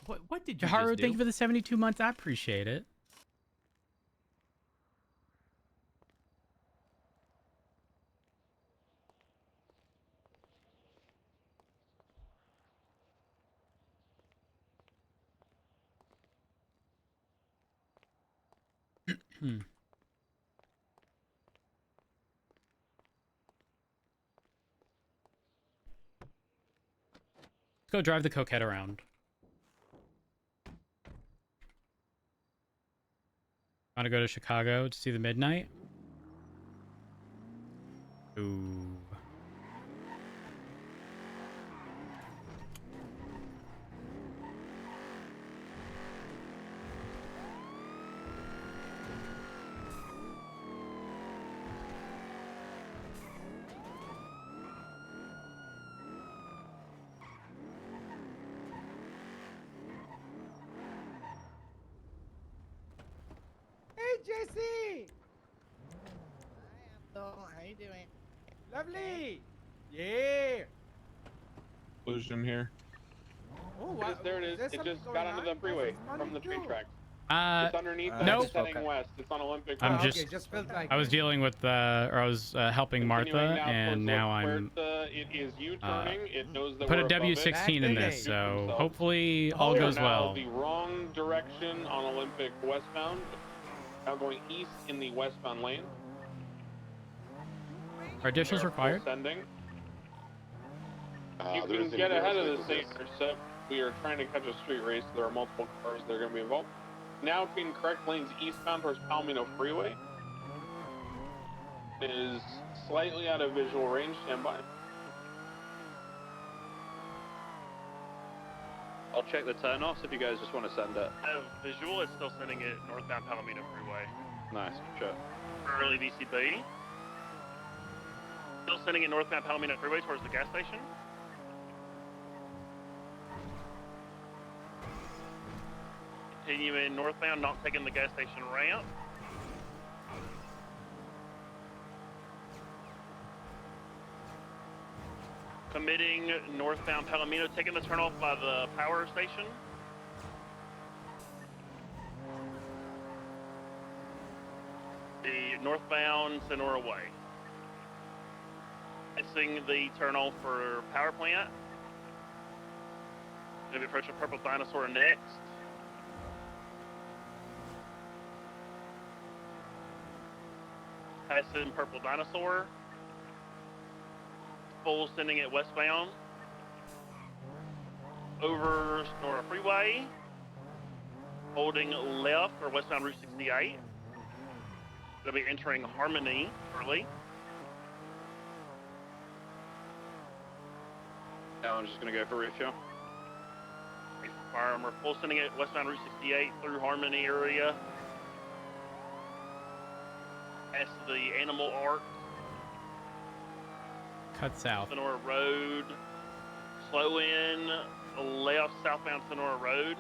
What did you Jaharu, just do? thank you for the 72 months. I appreciate it. Hmm. Let's go drive the coquette around. Want to go to Chicago to see the midnight? Ooh. Hey, Jesse! Hi, Abdul. How you doing? Lovely! Yeah! Collision here. Oh, what? There it is. There It something just going got onto the on? freeway That's from the train too. tracks. It's underneath us. Nope. It's heading west. It's on Olympic. I'm Oh, just, okay, just felt like I was dealing with, or I was helping Continuing Martha, and now I'm It is U-turning. It knows that put a we're above it. W16 in this, so hopefully all We are goes now well. the wrong direction on Olympic westbound. Now going east in the westbound lane. Are additionals required? Sending. You can get ahead of this thing, so we are trying to catch a street race. There are multiple cars that are going to be involved. Now in correct lanes eastbound towards Palomino Freeway. It is slightly out of visual range. Stand by. I'll check the turn-offs if you guys just want to send it. Visual is still sending it northbound Palomino Freeway. Nice, sure. Early VCB. Still sending it northbound Palomino Freeway towards the gas station. Continuing northbound, not taking the gas station ramp. Committing northbound Palomino, taking the turnoff by the power station. The northbound Sonora Way. Missing the turnoff for power plant. Gonna be approaching Purple Dinosaur next. Passing Purple Dinosaur. Full sending it westbound. Over Sonora Freeway. Holding left for westbound Route 68. They'll be entering Harmony early. Now I'm just going to go for refuel. We're full sending it westbound Route 68 through Harmony area. Past the Animal Ark. Cut south. Sonora Road. Slow in left southbound Sonora Road.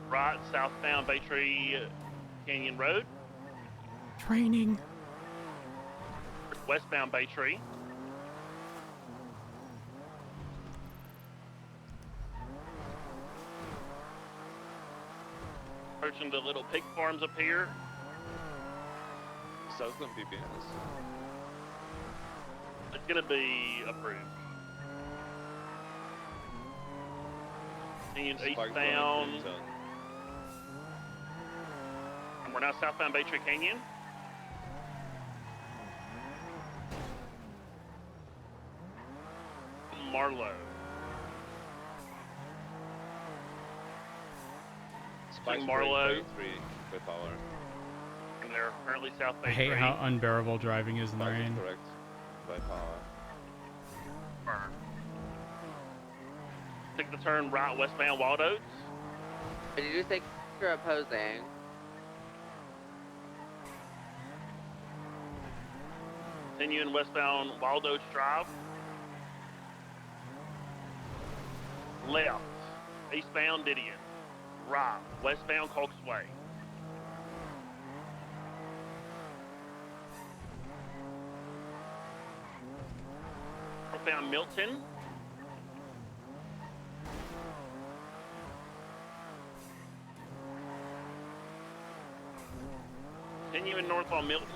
Right southbound Baytree Canyon Road. Training. Westbound Baytree. Approaching the little pig farms up here. Southland PPS. It's gonna be approved. Continuing eastbound. And we're now southbound Baytree Canyon. Marlow. Marlow. With power. And they're currently south I Baytree. hate how unbearable driving is in the That is rain. correct. By power. Burn. Take the turn right westbound Wild Oats. Did you think you're opposing? Continuing westbound Wild Oats Drive. Left, eastbound Didion. Right, westbound Cox Way. northbound Milton. Continuing north on Milton.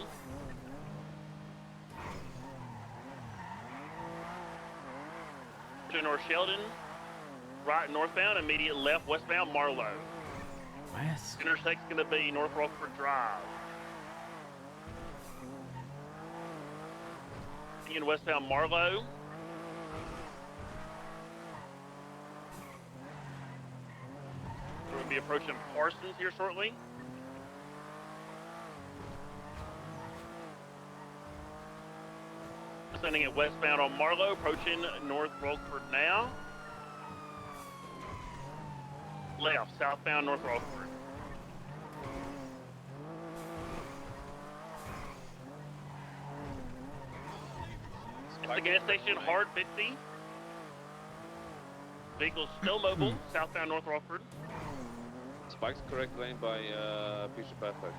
To North Sheldon. Right northbound, immediate left westbound Marlow. West. Intersect's going to be North Rockford Drive. Continuing westbound Marlow. We're going to be approaching Parsons here shortly. Sending it westbound on Marlow, approaching North Rockford now. Left, southbound North Rockford. It's the gas station, hard 50. Vehicle's still mobile, southbound North Rockford. Spike's correct lane by Picture Perfect.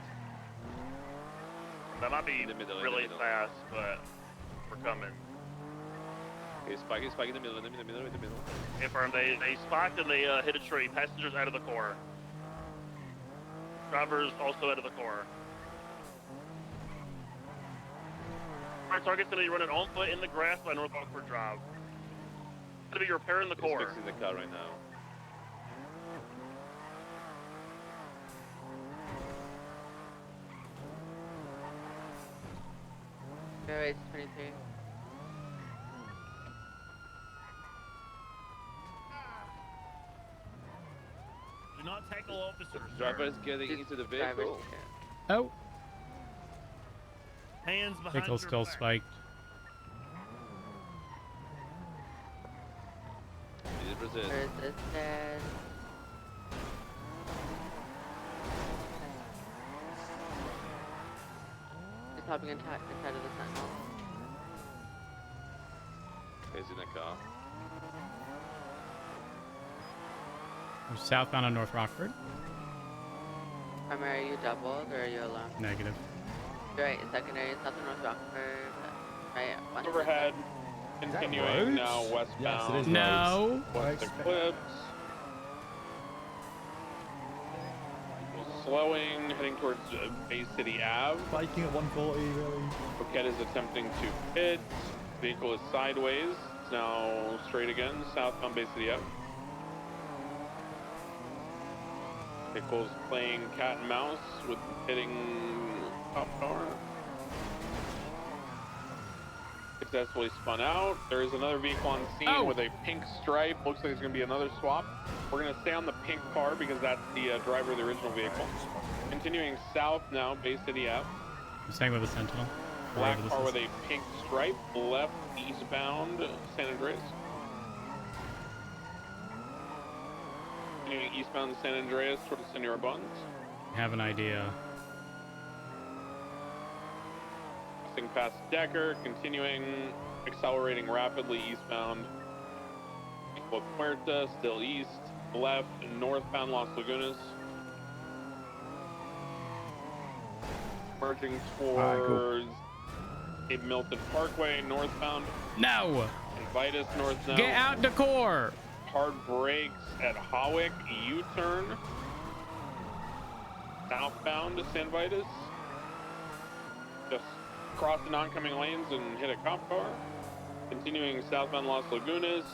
That might be In the middle, really fast, but we're coming. Okay, Spike in the middle, in the middle. Confirmed, they spiked and they hit a tree. Passengers out of the car. Drivers also out of the car. Our target's going to be running on foot in the grass by North Rockford Drive. Going to be repairing the He's car. fixing the car right now. Fairway 23. Do not tackle officers. Driver is getting Just into the drivers vehicle. care. Oh, Hands behind vehicle's your still back. spiked. He did resist. Resisted. Just hopping inside of the Sentinel. He's in the car. We're southbound on North Rockford. Primary, are you doubled or are you alone? Negative. Right, secondary, south and north Rockford. Right, one. Overhead, continuing roads? now westbound. Yes, it is. No. West Eclipse. Slowing, heading towards Bay City Ave. Biking at 140, really. Roquette is attempting to pit. Vehicle is sideways. It's now straight again, southbound Bay City Ave. Vehicle's playing cat and mouse with hitting top car. Successfully spun out. There is another vehicle on scene with a pink stripe. Looks like there's going to be another swap. We're going to stay on the pink car because that's the driver of the original vehicle. Continuing south now, Bay City Ave. I'm staying with a Sentinel. Black Wherever this car is. with a pink stripe. Left eastbound San Andreas. Continuing eastbound San Andreas towards Senora Buns. I have an idea. Passing past Decker, continuing, accelerating rapidly eastbound. Equal Puerta, still east, left, northbound Las Lagunas. Merging towards Cape Milton Parkway, northbound. No. Vitus north now. Get out the core. Hard brakes at Hawick, U-turn. Southbound to San Vitus. Just cross the oncoming lanes and hit a cop car. Continuing southbound Las Lagunas.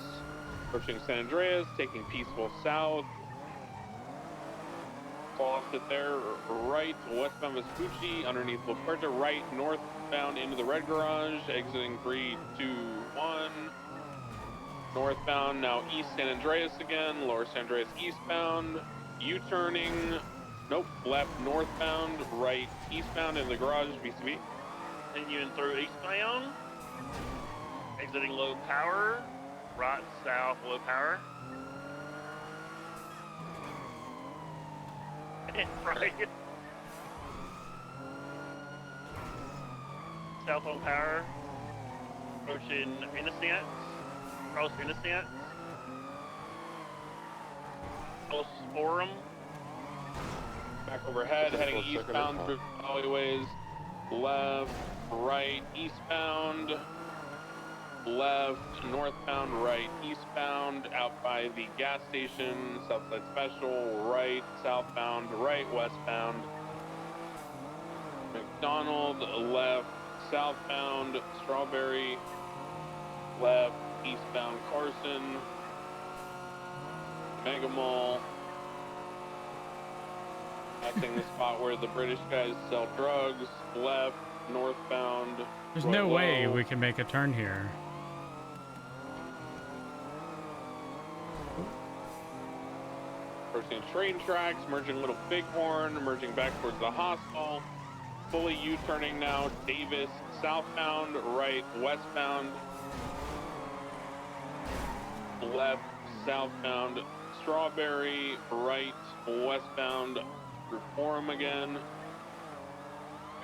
Approaching San Andreas, taking peaceful south. Lost it there, right, westbound Vespucci, underneath La Puerta, right, northbound into the red garage, exiting 3, 2, 1. Northbound, now east San Andreas again, lower San Andreas eastbound, U-turning, nope, left northbound, right eastbound in the garage, BCB. Continuing through eastbound. Exiting low power. Right, south, low power. Right. South on power. Approaching Innocent. Cross Innocent. Close Forum. Back overhead, heading eastbound through alleyways, left, right, eastbound, left, northbound, right, eastbound, out by the gas station, Southside Special, right, southbound, right, westbound, McDonald, left, southbound, Strawberry, left, eastbound, Carson, Mega Mall, passing the spot where the British guys sell drugs, left, northbound. There's Roy no way Low. we can make a turn here. Approaching train tracks, merging Little Bighorn, merging back towards the hostel. Fully U-turning now. Davis, southbound, right, westbound. Left, southbound. Strawberry, right, westbound. Through Forum again.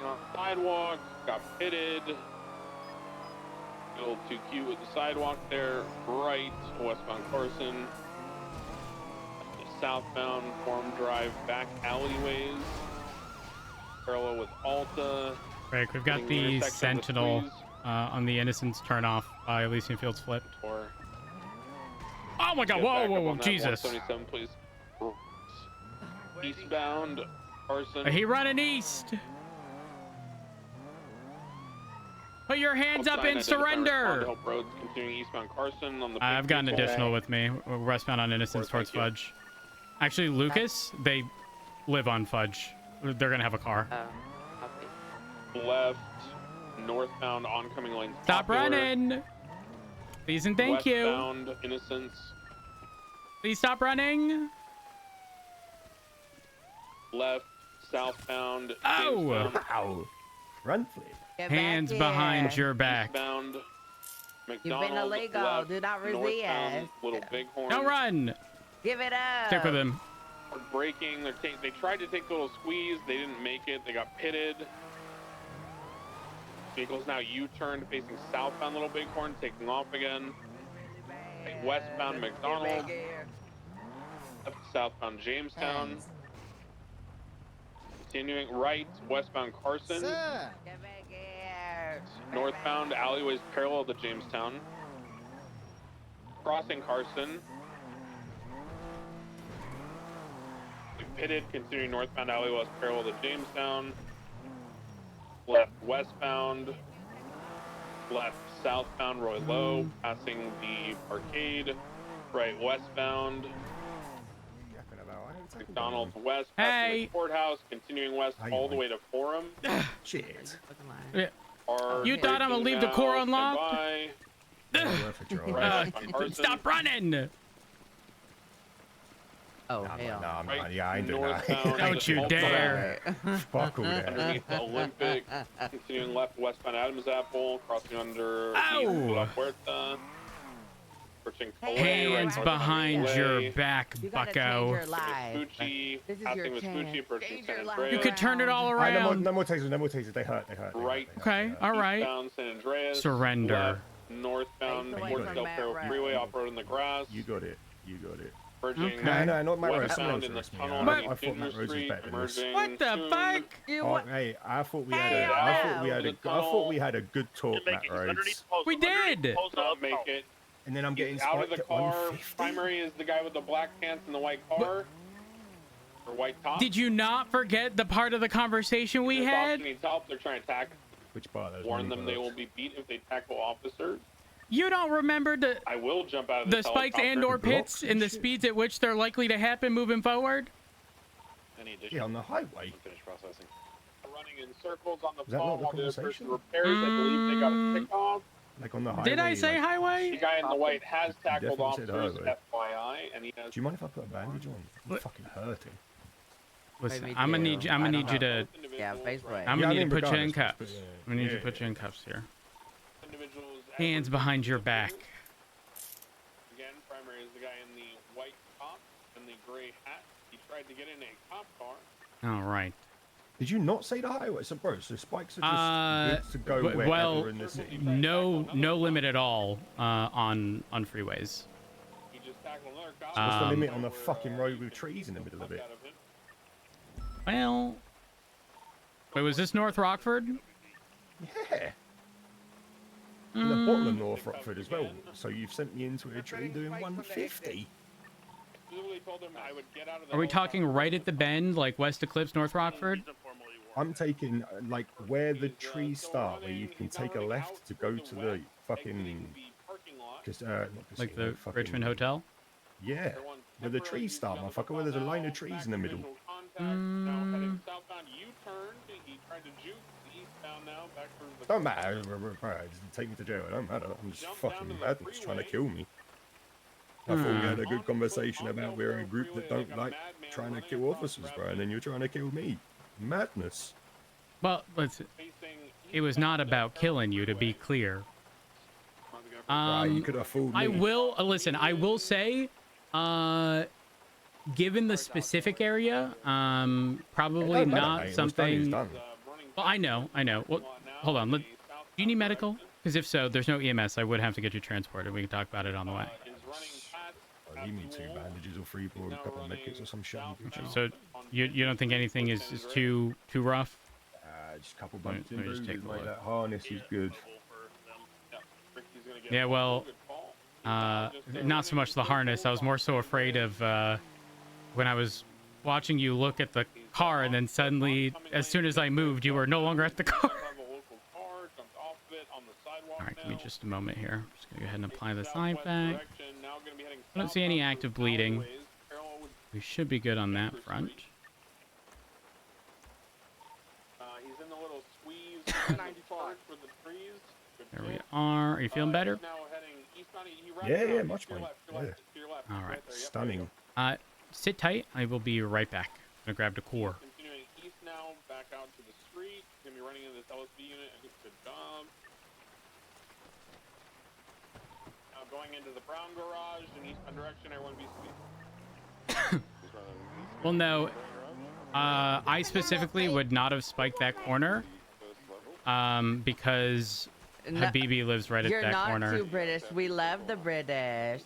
On the sidewalk, got pitted. A little too cute with the sidewalk there. Right, westbound Carson. Southbound Forum Drive back alleyways. Parallel with Alta. Right, we've got Getting the intersection of the Sentinel squeeze. on the Innocence turn off by Elysian Fields flipped. Or Oh my god, get whoa, back whoa, up whoa, on that Jesus. 177, please. Eastbound Carson. He running east. Put your hands up and surrender. Hope Roads continuing eastbound Carson on the I've got an pink additional with me. We're westbound on Innocence towards Thank you. Fudge. Actually, Lucas, they live on Fudge. They're gonna have a car. Copy. left, northbound oncoming lanes. Stop Popular, running. Please and thank you. Westbound Innocence. Please stop running. Left, southbound. Oh. Jamestown, Ow. Run flip. Get Hands back behind here. your back. Eastbound. You've McDonald, been illegal. left, Do not northbound, resist. Little Bighorn. Don't run. Give it up. Stick with him. We're braking. They tried to take the little squeeze. They didn't make it. They got pitted. Vehicle's now U-turned facing southbound Little Bighorn, taking off again. Westbound McDonald. Left, southbound Jamestown. Continuing right, westbound Carson. Get back here. Northbound alleyways parallel to Jamestown. Crossing Carson. We pitted, continuing northbound alleyways parallel to Jamestown. Left westbound. Left southbound Roy Low, passing the arcade. Right westbound. McDonald's west, passing Hey. the courthouse, continuing west How you all the doing? way to Forum. Shit. Yeah. Are You thought I'm gonna leave the now, core stand unlocked? by. Worth a try. Right, on Carson. Stop running. Oh, Nah, hell. nah, Right, man, yeah, I ain't doing northbound, that. Don't you dare. Fuck all that. underneath the Olympic, continuing left westbound Adams Apple, crossing under Ow. La Puerta, approaching Calais, Hands right, behind Calais, your back, You gotta change bucko. your life. Vespucci, This is your passing Vespucci, chance. approaching Change San your life. Andreas, You could turn it all Alright, around. no more tasers, no more tasers. They hurt, they hurt. Right. Okay, all right. eastbound San Andreas, Surrender. left, northbound Face away Port from Del Matt Perro Road. Freeway, off-road in the grass, You got it. You got it. merging Okay. No, not my road. Someone westbound else in the arrest me. tunnel I underneath thought Ginger Matt Rose was Street, better than this. emerging What the soon. fuck? You Oh, what? hey, I thought we Hey, had a, I thought we had a, I tunnel. thought we had a good talk, You're Matt making underneath Rhodes. the post. We underneath the did. post Not up. make it. And then I'm getting He's out of spiked the at car. 150. Primary is the guy with the black pants and the white car. Or white top. Did you not forget the part of the conversation we This had? officer needs help. They're trying to attack. Which part? Those Warn mini them they bullets? will be beat if they tackle officers. You don't remember the I will jump out of the this spikes helicopter. and/or blocks pits and and the shit. speeds at which they're likely to happen moving forward? Any additional? Yeah, on the highway. Finish processing. Running in circles on the Is that phone not the while the other conversation? person repairs. I believe they got a tick off. Like on the highway. Did I say like, The highway? guy in the white has tackled Definitely said officers, highway. FYI, and he has. Do you mind if I put a bandage on? I'm What? fucking hurting. Listen, Maybe I'm gonna do. need you. I'm gonna I need you don't to. Yeah, face plate. I'm Yeah, gonna I need mean, to put you in regardless, cuffs. but, yeah, I'm gonna need to yeah, put you yeah. in cuffs here. Individuals Hands behind your back. Again, primary is the guy in the white top and the gray hat. He tried to get in a cop car. All right. Did you not say the highway? So, bro, so spikes are just good to go wherever well, in the city. no limit at all on freeways. He just tackled another cop. What's the Um, limit on the fucking road with trees in the middle of it? Well, wait, was this North Rockford? Yeah. in the bottom of North Rockford as well. So you've sent me into a tree doing 150. Are we talking right at the bend, like West Eclipse, North Rockford? I'm taking like where the trees start, where you can take a left to go to the fucking, not Like casino, the fucking, Richmond Hotel? Yeah, where the trees start, motherfucker. Where there's a line of trees in the middle. Don't matter. Just take me to jail. It don't matter. I'm just fucking mad. It's trying to kill me. I thought we had a good conversation about we're a group that don't like trying to kill officers, bro, and then you're trying to kill me. Madness. Well, it was not about killing you, to be clear. Right, you could have fooled me. I will listen. I will say, given the specific area, probably not something. Well, I know. Well, hold on. Do you need medical? Because if so, there's no EMS. I would have to get you transported. We can talk about it on the way. I need 2 bandages or 3 or a couple of medkits or some shit. So you don't think anything is too rough? Just a couple bumps and Let me just bruises, take a mate. look. That harness is good. Yeah, well, not so much the harness. I was more so afraid of when I was watching you look at the car, and then suddenly, as soon as I moved, you were no longer at the car. All right, give me just a moment here. I'm just gonna go ahead and apply the side pack. I don't see any active bleeding. We should be good on that front. There we are. Are you feeling better? Yeah, much better. Yeah. All right. Stunning. Sit tight. I will be right back. I'm gonna grab the core. Continuing east now, back out to the street. Gonna be running into this LSB unit. Good job. Now going into the brown garage in eastbound direction. Everyone be sweet. Well, no. I specifically would not have spiked that corner. Because Habibi lives right at that corner. You're not too British. We love the British.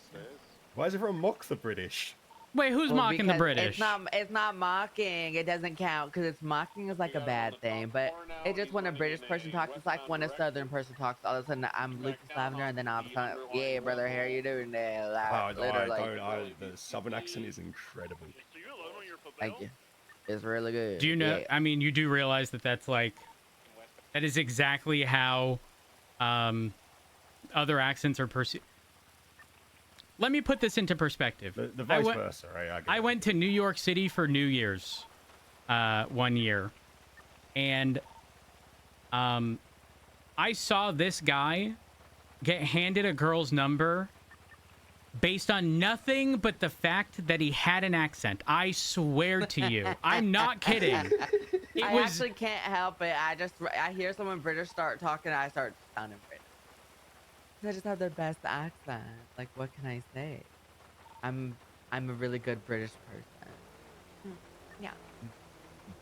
Why does everyone mock the British? Wait, who's mocking the British? It's not mocking. It doesn't count because it's mocking is like a bad thing. But it's just when a British person talks, it's like when a Southern person talks. All of a sudden, I'm Lucas Lavender, and then all of a sudden, yeah, brother, how you doing there? Like, The Southern accent is incredible. Thank you. It's really good. Do you know? Yeah. I mean, you do realize that that is exactly how other accents are perceived. Let me put this into perspective. The vice versa, right? I went to New York City for New Year's 1 year, and I saw this guy get handed a girl's number based on nothing but the fact that he had an accent. I swear to you. I'm not kidding. I actually can't help it. I hear someone British start talking, and I start sounding British. They just have the best accent. Like, what can I say? I'm a really good British person. Yeah.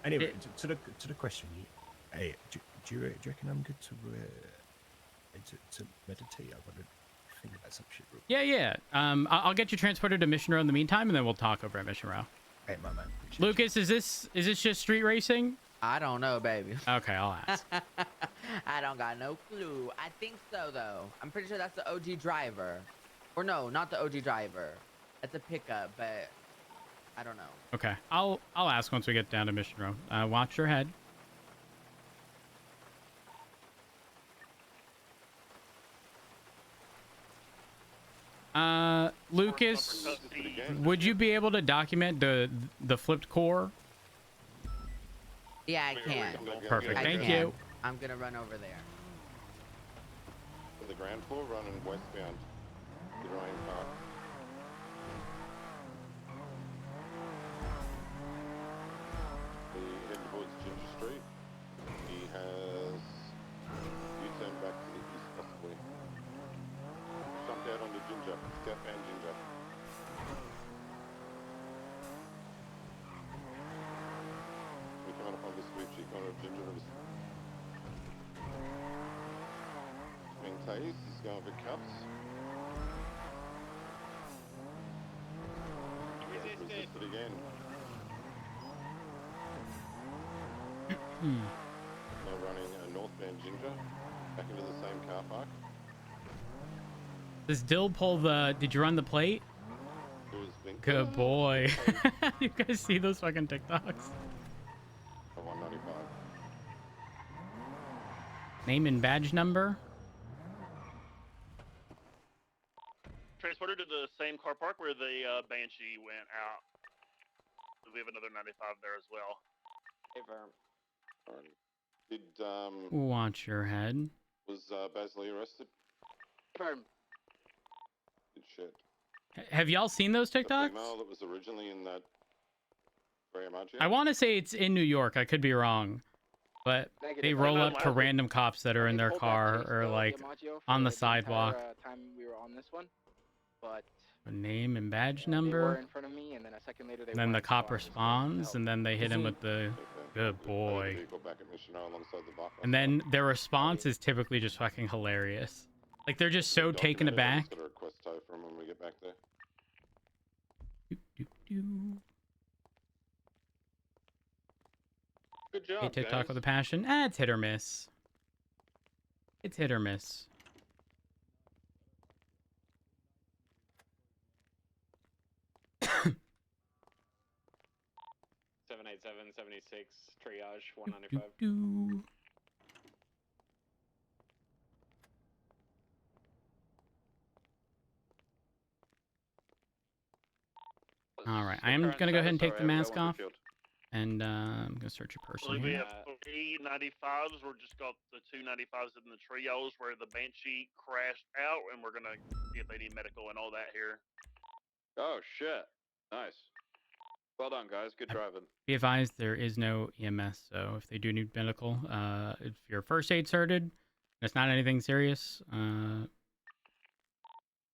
Anyway, to the question. Hey, do you reckon I'm good to meditate? I want to think about some shit. Yeah. I'll get you transported to Mission Row in the meantime, and then we'll talk over at Mission Row. Hey, my man. Lucas, is this just street racing? I don't know, baby. Okay, I'll ask. I don't got no clue. I think so, though. I'm pretty sure that's the OG driver. Or no, not the OG driver. That's a pickup, but I don't know. Okay, I'll ask once we get down to Mission Row. Watch your head. Lucas, would you be able to document the flipped core? Yeah, I can. Perfect. Thank can. you. I'm gonna run over there. The ground floor running westbound. The Ryan Park. He heading towards Ginger Street. He has U-turn back to the east possibly. Jumped out onto Ginger. Southbound Ginger. We're coming up on the switch. Corner of Ginger. Being tased. He's going for cups. Resisted again. Now running a northbound Ginger back into the same car park. Does Dill pull the... Did you run the plate? Good boy. You guys see those fucking TikToks? 195. Name and badge number? Transported to the same car park where the Banshee went out. We have another 95 there as well. Hey, firm. Alrighty. Did Watch your head. was Basley arrested? Firm. Good shit. Have y'all seen those The TikToks? female that was originally in that Graham Archie? I want to say it's in New York. I could be wrong. But they roll up to random cops that are in their car or like on the sidewalk. Time we were on this one, but A name and badge they were number. in front of me, and then a second later they And then the weren't, cop so I just responds, helped. and then they hit him with the good boy. Vehicle back at Mission alongside the bar. And then their response is typically just fucking hilarious. Like they're just so taken aback. Got a request tow from when we get back there. Doop, doop, doo. Good job, Hey, TikTok guys. with a passion. It's hit or miss. It's hit or miss. (787) 76 triage Doop, 195. doop, doo. All right, I am gonna go ahead and take the mask off, and I'm gonna search your person We here. have 3 95s. We're just got the 2 95s in the trios where the Banshee crashed out, and we're gonna see if they need medical and all that here. Oh shit! Nice. Well done, guys. Good driving. Be advised, there is no EMS, so if they do need medical, if your first aid certed, and it's not anything serious, you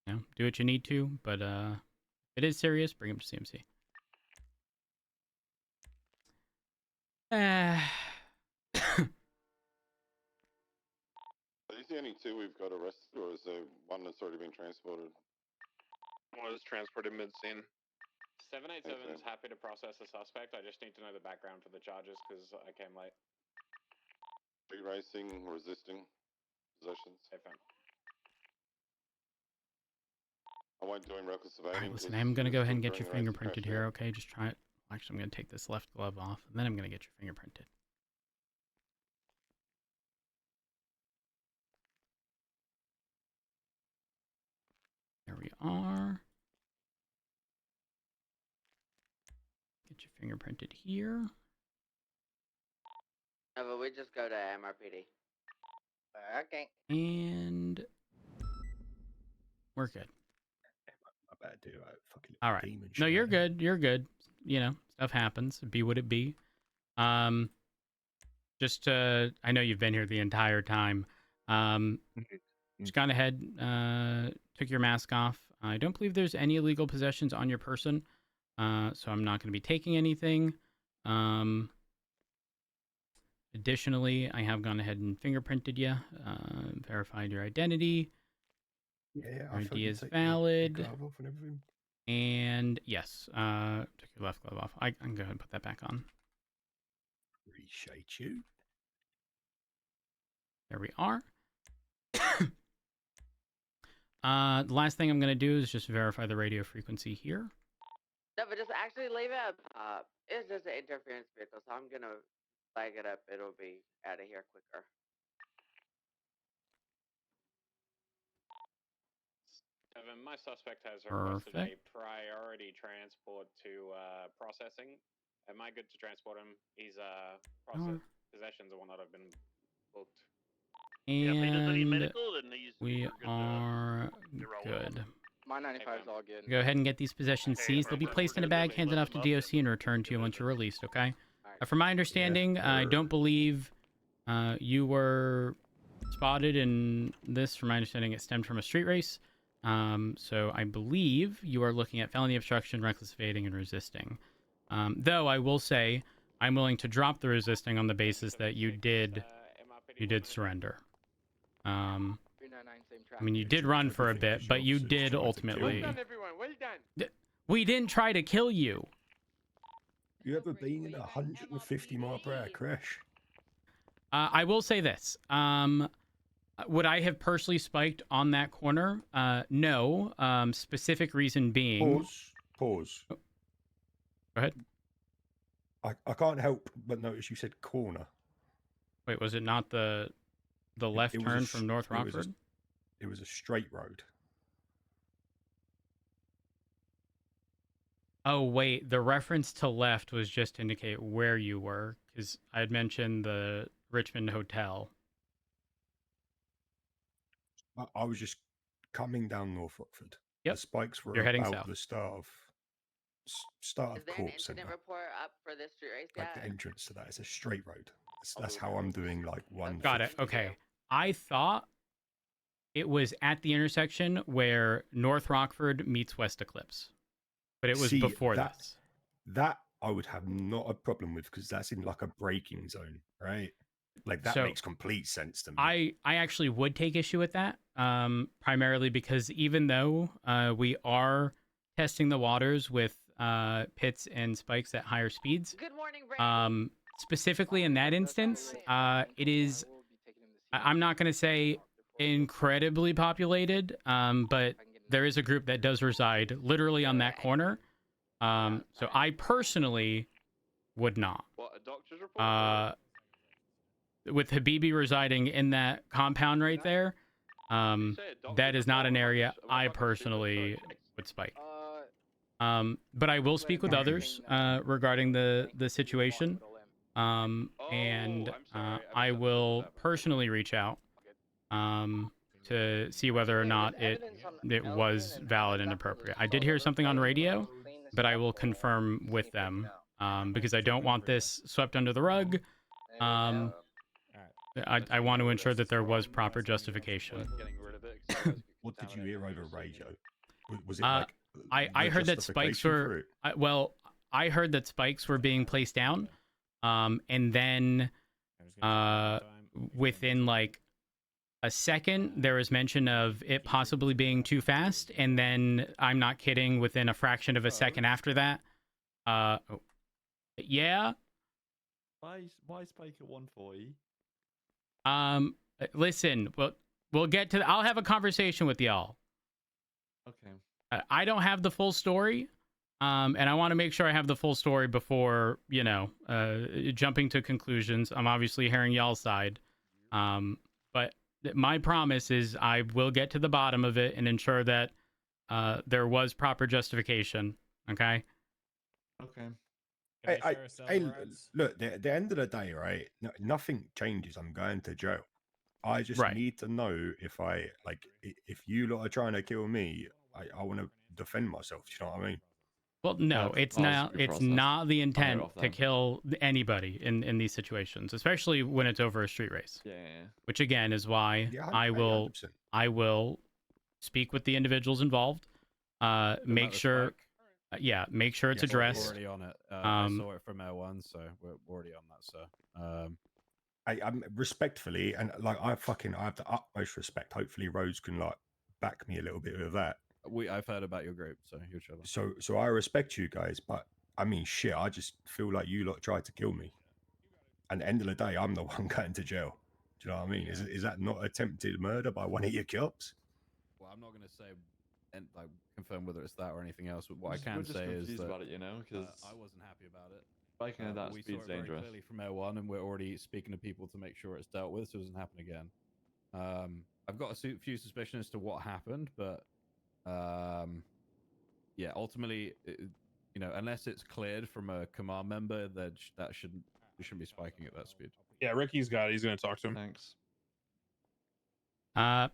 know, do what you need to, but if it is serious, bring them to CMC. Are these the only 2 we've got arrested, or is there one that's already been transported? One was transported mid-scene. 787's happy to process the suspect. I just need to know the background for the charges because I came late. Street racing, resisting, possessions. Hey, fam. I won't do reckless Alright, evading. listen, I'm gonna go ahead and get you fingerprinted here, okay? Just try it. Actually, I'm gonna take this left glove off, and then I'm gonna get you fingerprinted. There we are. Get you fingerprinted here. No, but we just go to MRPD. Okay. And we're good. My bad, dude. I fucking All right. demon No, shit. you're good. You're good. You know, stuff happens. Be what it be. Just I know you've been here the entire time. Just gone ahead, took your mask off. I don't believe there's any illegal possessions on your person, so I'm not going to be taking anything. Additionally, I have gone ahead and fingerprinted you, verified your identity. Yeah, Your ID is valid. glove off and everything. And yes, took your left glove off. I can go ahead and put that back on. Appreciate you. There we are. The last thing I'm going to do is just verify the radio frequency here. No, but just actually leave it up. It's just an interference vehicle, so I'm gonna flag it up. It'll be out of here quicker. Evan, my suspect has requested a Perfect. priority transport to processing. Am I good to transport him? He's possessions and whatnot have been booked. Yeah, if he doesn't need And medical, then we we're are roll good. My 95 is all good. Go ahead and get these possessions seized. They'll be placed in a bag, handed off to DOC, and returned to you once you're released, okay? From my understanding, I don't believe you were spotted in this. From my understanding, it stemmed from a street race. So I believe you are looking at felony obstruction, reckless evading, and resisting. Though I will say, I'm willing to drop the resisting on the basis that you did surrender. I mean, you did run for a bit, but you did ultimately. Well done, everyone. Well done. We didn't try to kill you. You ever been in a 150 mile per hour crash? I will say this. would I have personally spiked on that corner? No. Specific reason being. Pause. Go ahead. I can't help but notice you said corner. Wait, was it not the left turn from North Rockford? It was a straight road. Oh, wait. The reference to left was just to indicate where you were, because I had mentioned the Richmond Hotel. I was just coming down North Rockford. Yep. The spikes were You're heading about south. the start of Is there an Corp incident Center. report up for this street race Like yet? the entrance to that. It's a straight road. That's how I'm doing like one. Got it. Okay. I thought it was at the intersection where North Rockford meets West Eclipse, but it was before this. That I would have not a problem with because that's in like a braking zone, right? Like that makes complete sense to me. I actually would take issue with that, primarily because even though we are testing the waters with pits and spikes at higher speeds, Good morning, Brandon. specifically in that instance, it is, I'm not going to say incredibly populated, but there is a group that does reside literally on that corner. So I personally would not. What, a doctor's report? With Habibi residing in that compound right there, that is not an area I personally would spike. But I will speak with others regarding the situation, and I will personally reach out to see whether or not it was valid and appropriate. I did hear something on radio, but I will confirm with them because I don't want this swept under the rug. I want to ensure that there was proper justification. What did you hear over radio? Was it like I heard that spikes were I heard that spikes were being placed down, and then within like a second there was mention of it possibly being too fast, and then I'm not kidding, within a fraction of a second after that, yeah. Why spike at 140? Listen, we'll get to. I'll have a conversation with y'all. Okay. I don't have the full story, and I want to make sure I have the full story before, jumping to conclusions. I'm obviously hearing y'all's side, but my promise is I will get to the bottom of it and ensure that there was proper justification. Okay. Okay. Hey, look, the end of the day, right? Nothing changes. I'm going to jail. I just need to know if you lot are trying to kill me, I want to defend myself. Do you know what I mean? Well, no, it's not. It's not the intent to kill anybody in these situations, especially when it's over a street race. Yeah. Which again is why I will speak with the individuals involved. Make sure. Make sure it's addressed. We're already on it. I saw it from L1, so we're already on that, sir. I'm respectfully, and like I have the utmost respect. Hopefully, Rose can like back me a little bit with that. I've heard about your group, so you're chilling. So I respect you guys, but I mean, shit, I just feel like you lot tried to kill me. And at the end of the day, I'm the one going to jail. Do you know what I mean? Yeah. Is that not attempted murder by one of your cops? Well, I'm not going to say and like confirm whether it's that or anything else. But what I can say is that about it, because I wasn't happy about it. Biking at that speed is dangerous. Clearly from L1, and we're already speaking to people to make sure it's dealt with, so it doesn't happen again. I've got a few suspicions as to what happened, but ultimately, unless it's cleared from a command member, that shouldn't be spiking at that speed. Yeah, Ricky's got it. He's going to talk to him. Thanks.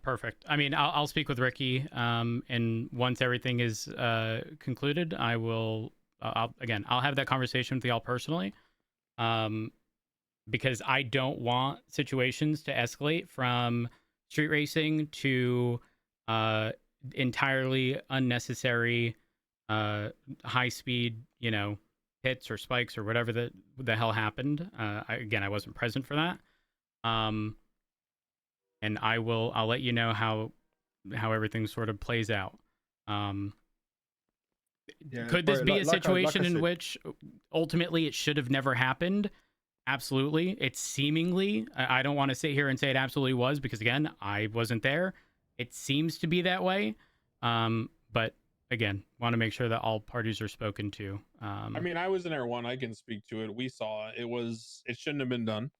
Perfect. I mean, I'll speak with Ricky, and once everything is concluded, I'll have that conversation with y'all personally, because I don't want situations to escalate from street racing to entirely unnecessary high speed, hits or spikes or whatever the hell happened. I wasn't present for that. And I'll let you know how everything sort of plays out. Could this be a situation in which ultimately it should have never happened? absolutely. It's seemingly, I don't want to sit here and say it absolutely was, because again, I wasn't there. It seems to be that way. But again, want to make sure that all parties are spoken to. I mean, I was in Air One. I can speak to it. We saw it. It shouldn't have been done.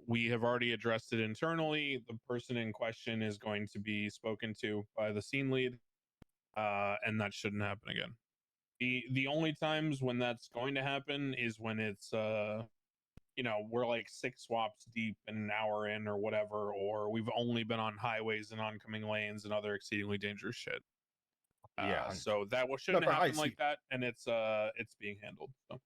We have already addressed it internally. The person in question is going to be spoken to by the scene lead, and that shouldn't happen again. The only times when that's going to happen is when it's we're like 6 swaps deep and an hour in or whatever, or we've only been on highways and oncoming lanes and other exceedingly dangerous shit. So that shouldn't happen like that, and it's being handled. So.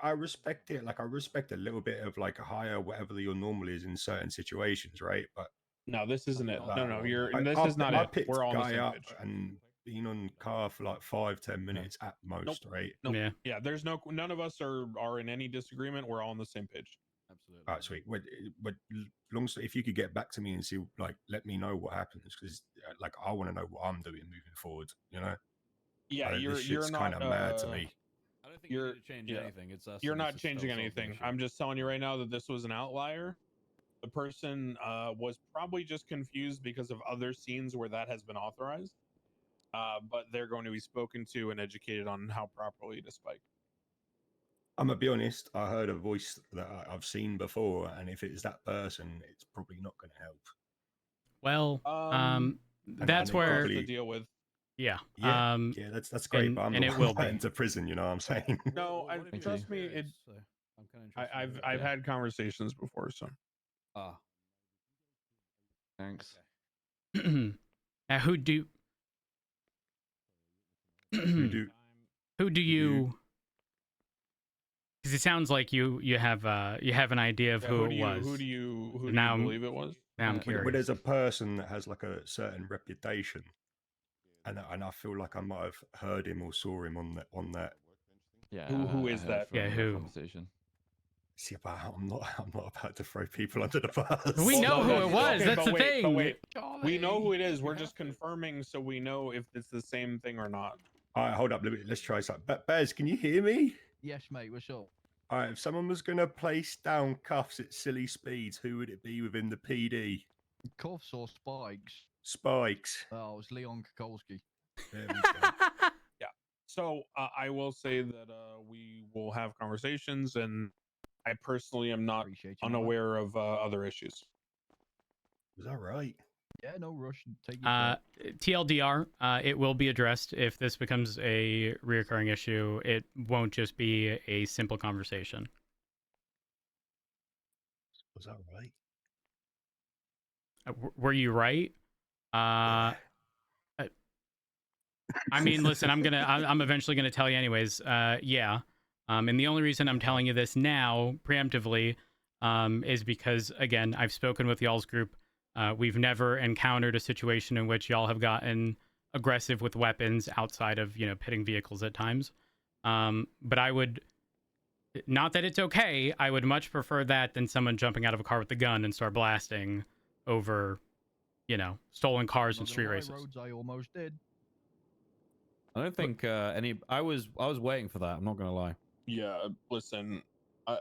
I respect it. Like I respect a little bit of like a higher whatever your normal is in certain situations, right? But no, this isn't it. No, this is not it. We're all on the same page. And being on car for like 5-10 minutes at most, right? Nope. Yeah. There's none of us are in any disagreement. We're all on the same page. Absolutely. All right, sweet. But if you could get back to me and see, like, let me know what happens, because like I want to know what I'm doing moving forward. You know? Yeah, you're not kind of mad to me. I don't think you need to change anything. It's us. You're not changing anything. I'm just telling you right now that this was an outlier. The person was probably just confused because of other scenes where that has been authorized. But they're going to be spoken to and educated on how properly to spike. I'm gonna be honest. I heard a voice that I've seen before, and if it's that person, it's probably not going to help. Well, that's where to deal with. Yeah. Yeah. That's great. But I'm and the it one will that be into prison. You know what I'm saying? No, trust me. I've had conversations before, so. Thanks. Now, who do you? Because it sounds like you have an idea of who it was. Who do you believe it was? Now I'm curious. But there's a person that has like a certain reputation, and I feel like I might have heard him or saw him on that. Yeah. Who is that? Yeah, who? Conversation. See, but I'm not about to throw people under the bus. We know who it was. That's the thing. But wait. We know who it is. We're just confirming so we know if it's the same thing or not. All right, hold up. Let's try something. Bez, can you hear me? Yes, mate. What's up? All right, if someone was going to place down cuffs at silly speeds, who would it be within the PD? Cuffs or spikes? Spikes. Oh, it was Leon Kokolski. There we go. Yeah. So I will say that we will have conversations, and I personally am not unaware of other issues. Is that right? Yeah, no rush. Take your time. TLDR, it will be addressed if this becomes a reoccurring issue. It won't just be a simple conversation. Was that right? Were you right? I mean, listen, I'm eventually gonna tell you anyways. Yeah. And the only reason I'm telling you this now, preemptively, is because again, I've spoken with y'all's group. We've never encountered a situation in which y'all have gotten aggressive with weapons outside of, pitting vehicles at times. But I would, not that it's okay, I would much prefer that than someone jumping out of a car with a gun and start blasting over, stolen cars and street races. Roads I almost did. I don't think I was waiting for that. I'm not gonna lie. Yeah, listen,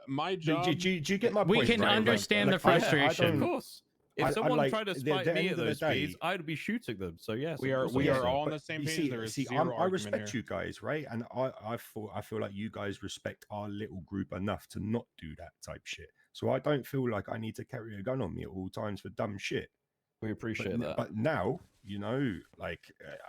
my job. Do you get my point? We can understand the frustration. Of course. If someone tried to spike me at those speeds, I'd be shooting them. So yes, we are all on the same page. I respect you guys, right? And I feel like you guys respect our little group enough to not do that type shit. So I don't feel like I need to carry a gun on me at all times for dumb shit. We appreciate that. But now,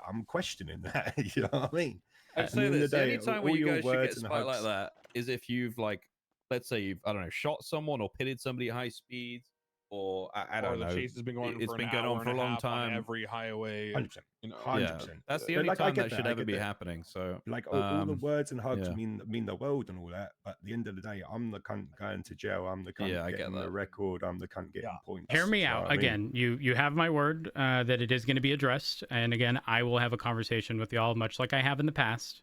I'm questioning that. You know what I mean? I'd say this: the only time where you guys should get spiked like that is if you've let's say you've shot someone or pitted somebody at high speeds. Or I don't know. The chase has been going. It's been going on for a long time. On every highway, 100%. 100%. That's the only time that should ever be happening. So, all the words and hugs mean the world and all that. But at the end of the day, I'm the cunt going to jail. I'm the cunt getting the record. I'm the cunt getting points. Hear me out. Again, you have my word that it is going to be addressed. And again, I will have a conversation with y'all, much like I have in the past.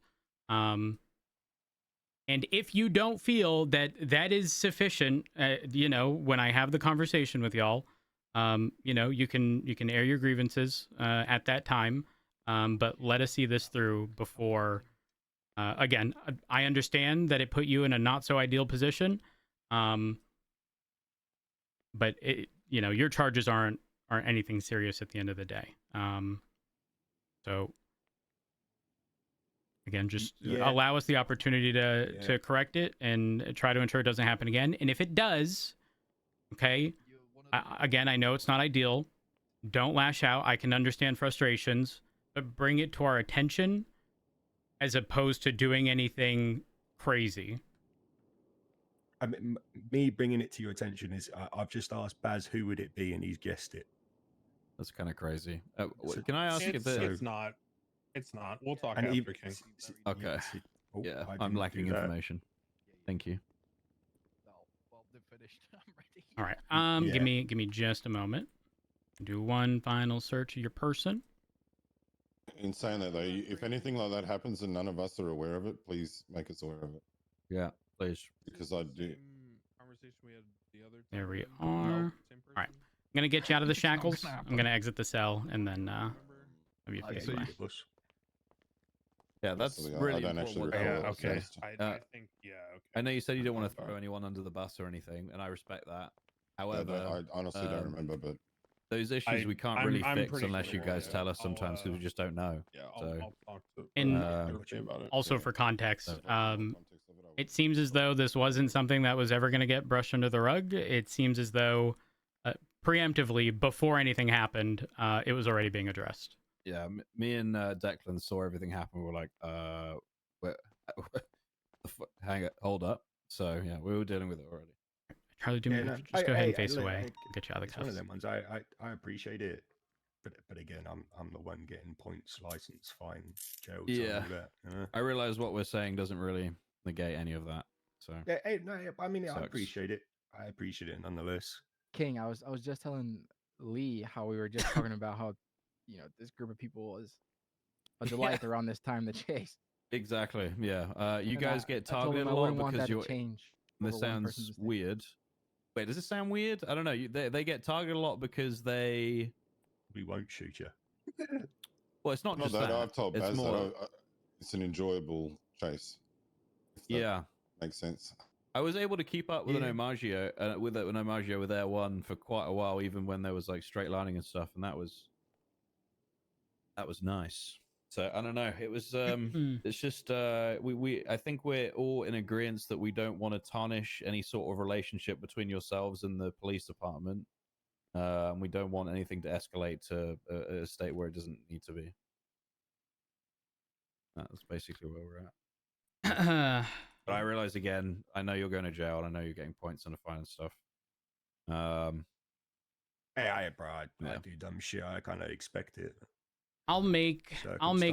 And if you don't feel that that is sufficient, when I have the conversation with y'all, you can air your grievances at that time. But let us see this through before. Again, I understand that it put you in a not so ideal position, But your charges aren't anything serious at the end of the day. So again, just allow us the opportunity to correct it and try to ensure it doesn't happen again. And if it does, okay, again, I know it's not ideal. Don't lash out. I can understand frustrations, but bring it to our attention as opposed to doing anything crazy. I mean, me bringing it to your attention is I've just asked Baz who would it be, and he's guessed it. That's kind of crazy. Can I ask if it's not? It's not. We'll talk after, King. Okay. Yeah, I'm lacking information. Thank you. Well, they're finished. I'm ready. All right. Give me just a moment. Do one final search of your person. In saying that, though, if anything like that happens and none of us are aware of it, please make us aware of it. Yeah, please. Because I do. There we are. All right. I'm going to get you out of the shackles. I'm going to exit the cell and then have you face away. Yeah, that's really important. Okay. I think, I know you said you don't want to throw anyone under the bus or anything, and I respect that. However, I honestly don't remember, but those issues we can't really fix unless you guys tell us sometimes because we just don't know. Yeah, so, I'll talk to and about it. Also for context, it seems as though this wasn't something that was ever going to get brushed under the rug. It seems as though preemptively, before anything happened, it was already being addressed. Yeah, me and Declan saw everything happen. We were like, hang it, hold up. So yeah, we were dealing with it already. Charlie, just go ahead and face away. Get you out of the cuffs. One of them ones. I appreciate it, but again, I'm the one getting points, license, fine, jail time, all that. I realize what we're saying doesn't really negate any of that. So yeah, I mean, I appreciate it. I appreciate it nonetheless. King, I was just telling Lee how we were just talking about how this group of people is a delight around this time to chase. Exactly. Yeah. You guys get targeted a lot because you're. This sounds weird. Wait, does it sound weird? I don't know. They get targeted a lot because we won't shoot you. Well, it's not just that. I've told Baz that it's an enjoyable chase. Yeah, makes sense. I was able to keep up with an Omaggio, with Air 1 for quite a while, even when there was like straight lining and stuff, and that was nice. So I don't know. It was it's just I think we're all in agreement that we don't want to tarnish any sort of relationship between yourselves and the police department. And we don't want anything to escalate to a state where it doesn't need to be. That's basically where we're at. But I realize again, I know you're going to jail, and I know you're getting points and a fine and stuff. Hey, bro, I do dumb shit. I kind of expect it. I'll make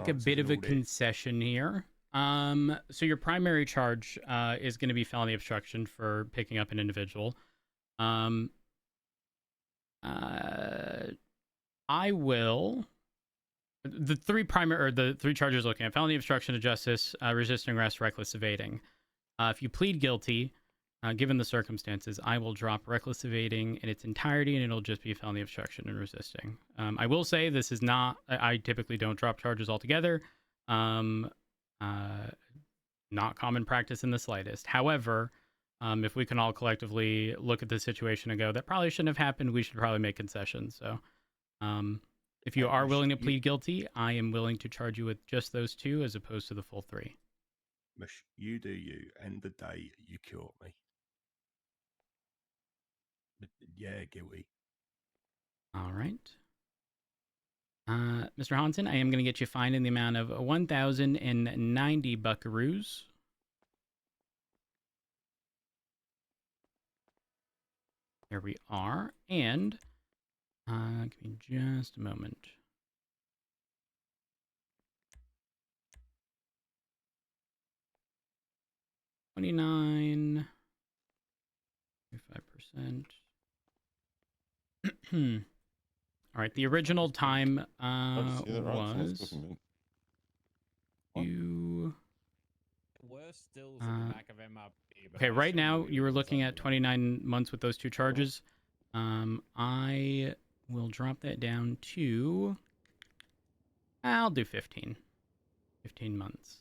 a bit of a concession here. So your primary charge is going to be felony obstruction for picking up an individual. I will. The three charges looking at: felony obstruction of justice, resisting arrest, reckless evading. If you plead guilty, given the circumstances, I will drop reckless evading in its entirety, and it'll just be felony obstruction and resisting. I will say this is not. I typically don't drop charges altogether. Not common practice in the slightest. However, if we can all collectively look at the situation and go, that probably shouldn't have happened, we should probably make concessions. So, if you are willing to plead guilty, I am willing to charge you with just those two as opposed to the full three. Mush, you do you. End the day, you killed me. But yeah, guilty. All right. Mr. Hansen, I am going to get you fined in the amount of 1,090 buckaroos. There we are. And give me just a moment. $29, 25%. All right, the original time was you. Okay, right now you were looking at 29 months with those two charges. I will drop that down to. I'll do 15 months.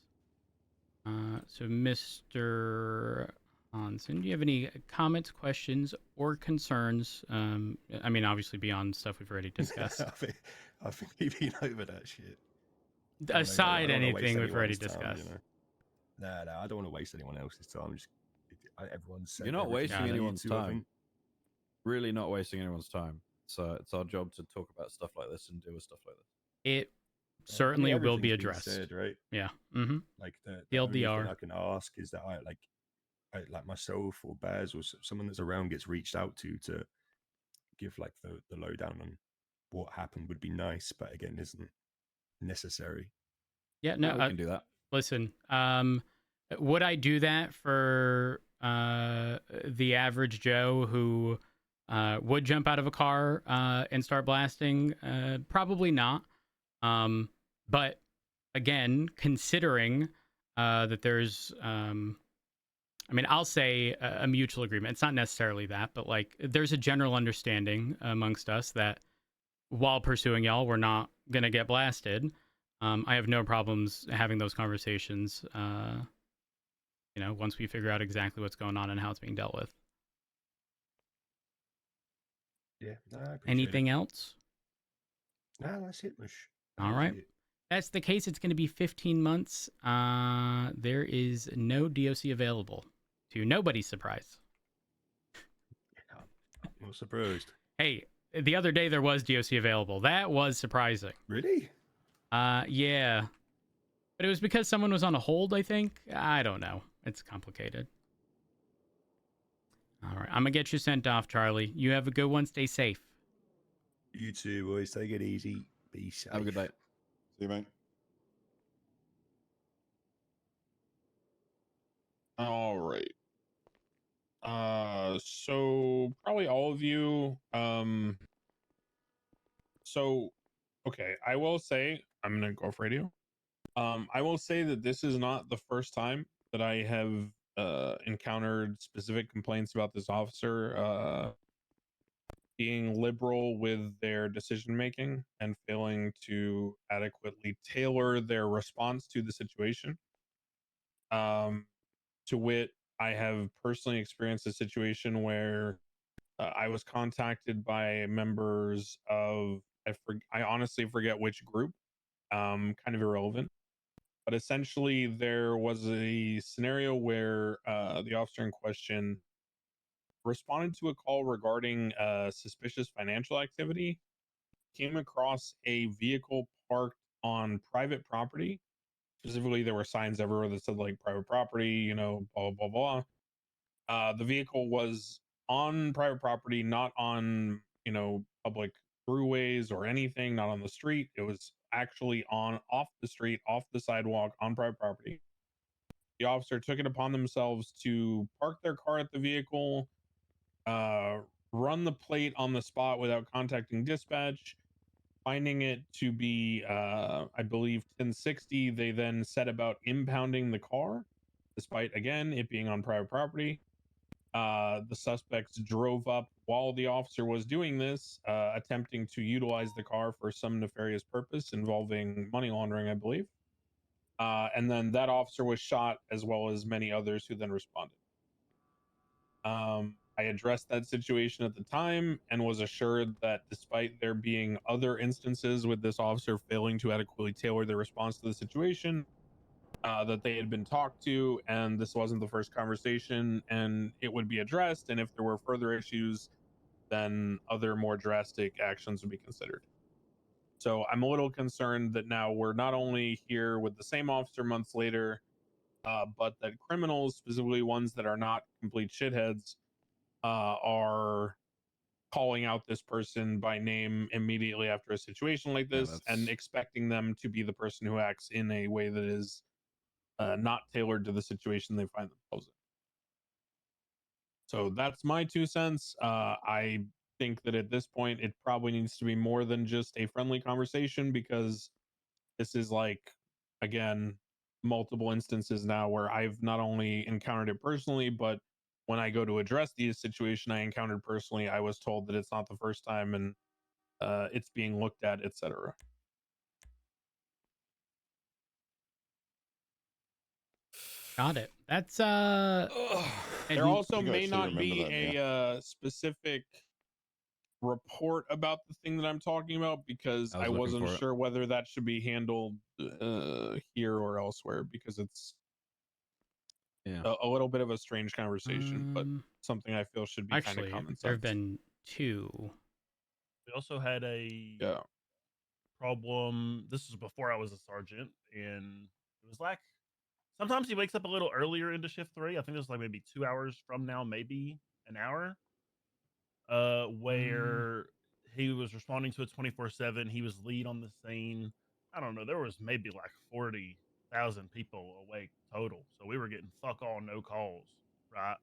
So Mr. Hanson, do you have any comments, questions, or concerns? I mean, obviously beyond stuff we've already discussed. I think we've been over that shit. Aside anything we've already discussed. You know? No, I don't want to waste anyone else's time. Everyone's said You're not wasting anyone's to, time. Really not wasting anyone's time. So it's our job to talk about stuff like this and deal with stuff like this. It certainly will be addressed. Said, right? Yeah. Mm-hmm. Like the only thing I can ask is that I like myself or Baz or someone that's around gets reached out to give like the lowdown on what happened would be nice, but again, isn't necessary. Yeah, no, we can do that. Listen, would I do that for the average Joe who would jump out of a car and start blasting? Probably not. But again, considering that there's, I mean, I'll say a mutual agreement. It's not necessarily that, but like there's a general understanding amongst us that while pursuing y'all, we're not going to get blasted. I have no problems having those conversations, you know, once we figure out exactly what's going on and how it's being dealt with. Yeah. No, anything else? No, that's it, Mush. All right. If that's the case, it's going to be 15 months. There is no DOC available, to nobody's surprise. I'm not surprised. Hey, the other day there was DOC available. That was surprising. Really? Yeah. But it was because someone was on a hold, I think. I don't know. It's complicated. All right. I'm going to get you sent off, Charlie. You have a good one. Stay safe. You too, boys. Take it easy. Be safe. Have a good night. See you, mate. All right. So probably all of you, so, okay, I will say, I'm gonna go off radio. I will say that this is not the first time that I have encountered specific complaints about this officer being liberal with their decision making and failing to adequately tailor their response to the situation. To wit, I have personally experienced a situation where I was contacted by members of, I honestly forget which group, kind of irrelevant, but essentially there was a scenario where the officer in question responded to a call regarding suspicious financial activity, came across a vehicle parked on private property. Specifically, there were signs everywhere that said like private property, you know, blah, blah, blah. The vehicle was on private property, not on, you know, public throughways or anything, not on the street. It was actually off the street, off the sidewalk, on private property. The officer took it upon themselves to park their car at the vehicle, run the plate on the spot without contacting dispatch. Finding it to be, I believe, 1060, they then set about impounding the car, despite, again, it being on private property. The suspects drove up while the officer was doing this, attempting to utilize the car for some nefarious purpose involving money laundering, I believe. And then that officer was shot, as well as many others who then responded. I addressed that situation at the time and was assured that despite there being other instances with this officer failing to adequately tailor their response to the situation, that they had been talked to and this wasn't the first conversation and it would be addressed. And if there were further issues, then other more drastic actions would be considered. So I'm a little concerned that now we're not only here with the same officer months later, but that criminals, specifically ones that are not complete shitheads, are calling out this person by name immediately after a situation like this and expecting them to be the person who acts in a way that is not tailored to the situation they find themselves in. So that's my 2 cents. I think that at this point, it probably needs to be more than just a friendly conversation, because this is like, again, multiple instances now where I've not only encountered it personally, but when I go to address the situation I encountered personally, I was told that it's not the first time and it's being looked at, etc. Got it. That's There also may not be a specific report about the thing that I'm talking about because I wasn't sure whether that should be handled here or elsewhere because it's a little bit of a strange conversation, but something I feel should be kind of common sense. There have been 2. We also had a problem. This was before I was a sergeant, and it was like sometimes he wakes up a little earlier into shift 3. I think it was like maybe 2 hours from now, maybe an hour. Where he was responding to a 24/7. He was lead on the scene. I don't know. There was maybe like 40,000 people awake total. So we were getting fuck all no calls, right?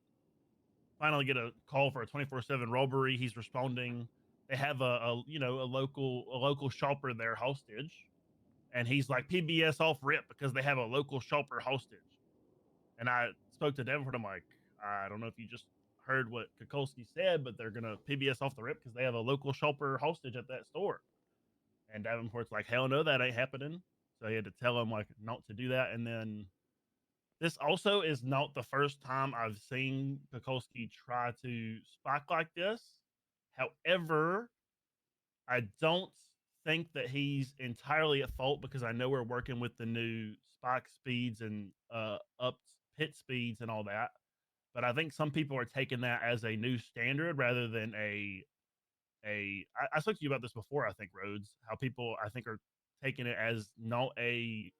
Finally get a call for a 24/7 robbery. He's responding. They have a local shopper there hostage, and he's like PBS off rip because they have a local shopper hostage. And I spoke to Davenport. I'm like, I don't know if you just heard what Kukulski said, but they're gonna PBS off the rip because they have a local shopper hostage at that store. And Davenport's like, hell no, that ain't happening. So he had to tell him like not to do that. And then this also is not the first time I've seen Kukulski try to spike like this. However, I don't think that he's entirely at fault because I know we're working with the new spike speeds and up pit speeds and all that. But I think some people are taking that as a new standard rather than I spoke to you about this before, I think, Rhodes, how people I think are taking it as not a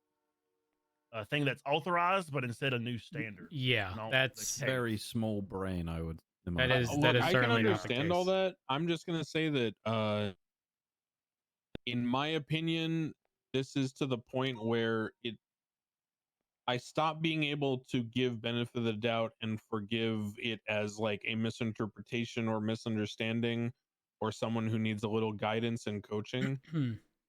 thing that's authorized, but instead a new standard. Yeah, that's very small brain, I would imagine. That is I can understand all that. I'm just gonna say that in my opinion, this is to the point where I stopped being able to give benefit of the doubt and forgive it as like a misinterpretation or misunderstanding or someone who needs a little guidance and coaching.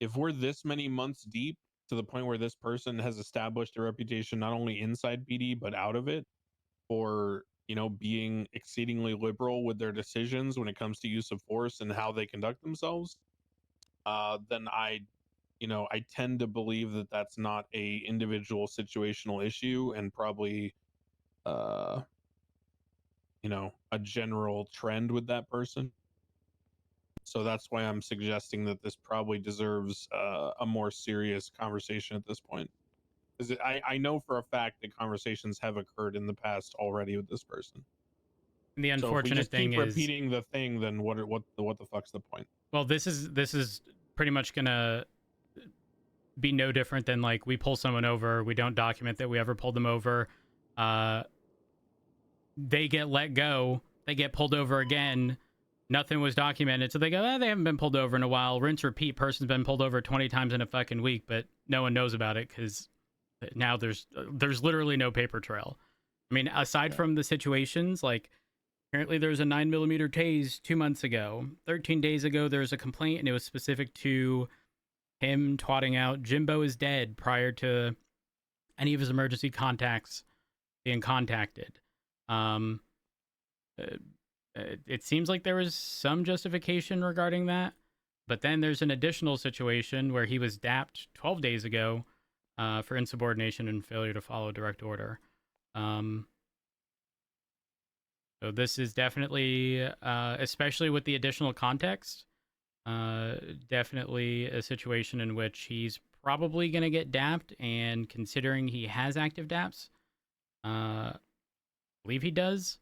If we're this many months deep to the point where this person has established a reputation not only inside PD but out of it for, being exceedingly liberal with their decisions when it comes to use of force and how they conduct themselves, then I tend to believe that that's not a individual situational issue and probably, a general trend with that person. So that's why I'm suggesting that this probably deserves a more serious conversation at this point. Because I know for a fact that conversations have occurred in the past already with this person. The unfortunate thing keep is repeating the thing, then what the fuck's the point? Well, this is pretty much gonna be no different than like we pull someone over, we don't document that we ever pulled them over, they get let go, they get pulled over again, nothing was documented, so they go, they haven't been pulled over in a while, rinse repeat, person's been pulled over 20 times in a fucking week, but no one knows about it because now there's literally no paper trail. I mean, aside from the situations, like apparently there's a 9mm tase 2 months ago, 13 days ago there's a complaint and it was specific to him twatting out Jimbo is dead prior to any of his emergency contacts being contacted. It seems like there was some justification regarding that, but then there's an additional situation where he was dapped 12 days ago for insubordination and failure to follow direct order. So this is definitely, especially with the additional context, definitely a situation in which he's probably going to get dapped, and considering he has active daps, I believe he does,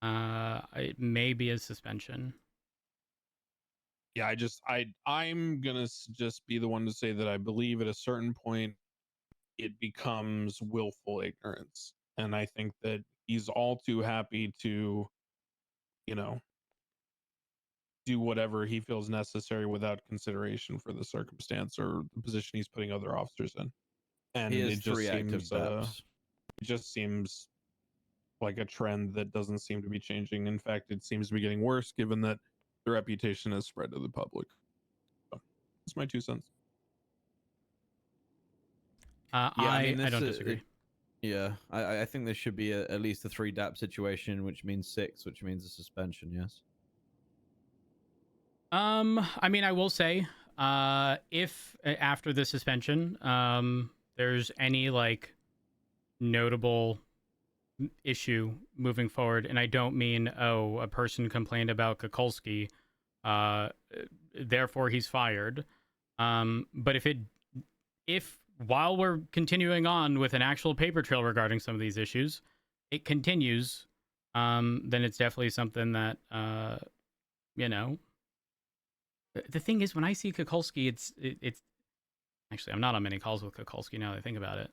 it may be a suspension. Yeah, I'm gonna just be the one to say that I believe at a certain point it becomes willful ignorance, and I think that he's all too happy to, do whatever he feels necessary without consideration for the circumstance or the position he's putting other officers in. And it just seems like a trend that doesn't seem to be changing. In fact, it seems to be getting worse given that the reputation has spread to the public. So, that's my 2 cents. I don't disagree. I think there should be at least a 3 DAP situation, which means 6, which means a suspension. Yes. I mean, I will say, if after the suspension, there's any like notable issue moving forward, and I don't mean a person complained about Kukulski, therefore he's fired. But if while we're continuing on with an actual paper trail regarding some of these issues, it continues, then it's definitely something that you know. The thing is, when I see Kukulski, it's actually, I'm not on many calls with Kukulski now that I think about it.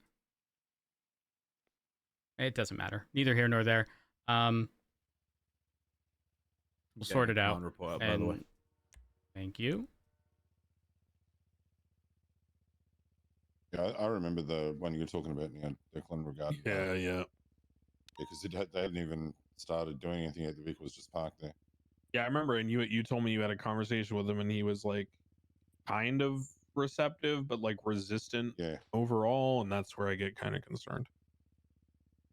It doesn't matter. Neither here nor there. We'll sort it out. Report, by the way. Thank you. Yeah, I remember the one you were talking about, Declan, regarding. Yeah. Because they hadn't even started doing anything yet. The vehicle was just parked there. Yeah, I remember, and you told me you had a conversation with him, and he was like kind of receptive, but like resistant overall, and that's where I get kind of concerned.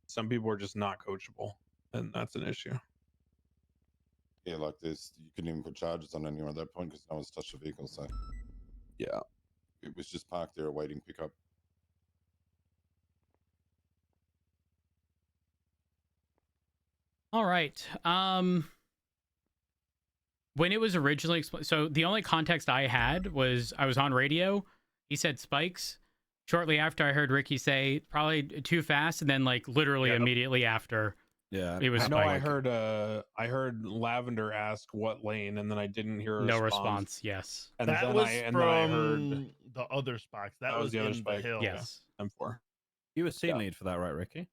Some people are just not coachable, and that's an issue. Yeah, like this, you couldn't even put charges on anyone at that point because no one's touched the vehicle. So yeah, it was just parked there awaiting pickup. All right. When it was originally explained, so the only context I had was I was on radio. He said spikes. Shortly after, I heard Ricky say probably too fast, and then like literally immediately after, it was. I heard Lavender ask what lane, and then I didn't hear no response. Yes, and that was from the other spikes. That was the other in spike. The hill. Yes, M4. You were scene lead for that, right, Ricky?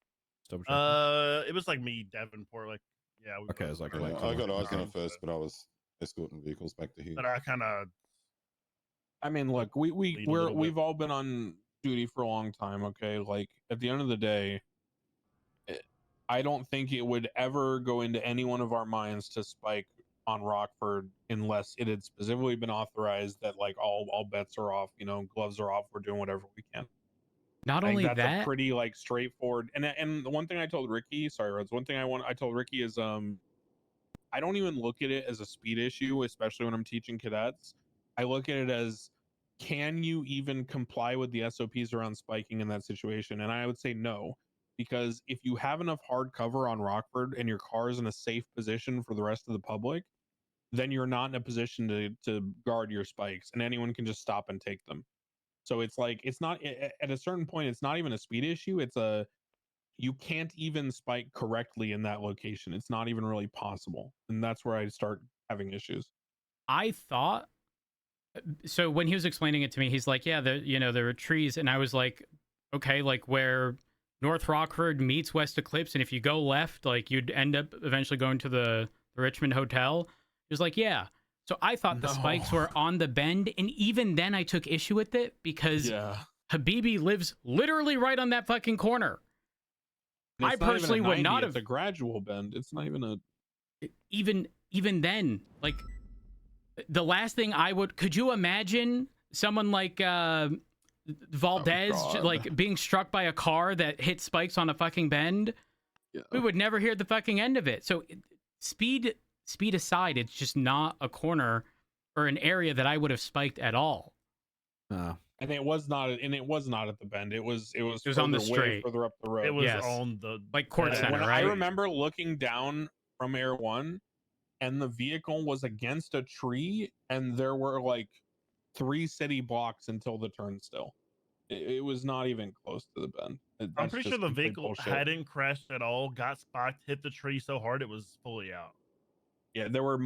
It was like me, Davenport. Like, yeah. Okay, it was like I got eyes on it first, but I was escorting vehicles back to here. But I kind of. I mean, look, we've all been on duty for a long time. Okay, like at the end of the day, I don't think it would ever go into any one of our minds to spike on Rockford unless it had specifically been authorized that like all bets are off. Gloves are off. We're doing whatever we can. Not only that's that, a pretty like straightforward. And the one thing I told Ricky, sorry, Rhodes, one thing I told Ricky is I don't even look at it as a speed issue, especially when I'm teaching cadets. I look at it as, can you even comply with the SOPs around spiking in that situation? And I would say no, because if you have enough hard cover on Rockford and your car is in a safe position for the rest of the public, then you're not in a position to guard your spikes, and anyone can just stop and take them. So it's like, it's not, at a certain point, it's not even a speed issue. You can't even spike correctly in that location. It's not even really possible. And that's where I start having issues. I thought, so when he was explaining it to me, he's like, yeah, there are trees. And I was like, okay, like where North Rockford meets West Eclipse. And if you go left, like you'd end up eventually going to the Richmond Hotel. He was like, yeah. So I thought the spikes were on the bend. And even then I took issue with it because Habibi lives literally right on that fucking corner. I personally would not have. It's a gradual bend. It's not even a. Even then, like the last thing I would. Could you imagine someone like Valdez like being struck by a car that hit spikes on a fucking bend? Yeah. We would never hear the fucking end of it. So speed aside, it's just not a corner or an area that I would have spiked at all. And it was not at the bend. It was on the straight, further up the road. It was on the like court center, right? I remember looking down from Air One, and the vehicle was against a tree, and there were like 3 city blocks until the turnstile. It was not even close to the bend. I'm pretty sure the vehicle hadn't crashed at all, got spiked, hit the tree so hard it was fully out. Yeah, there were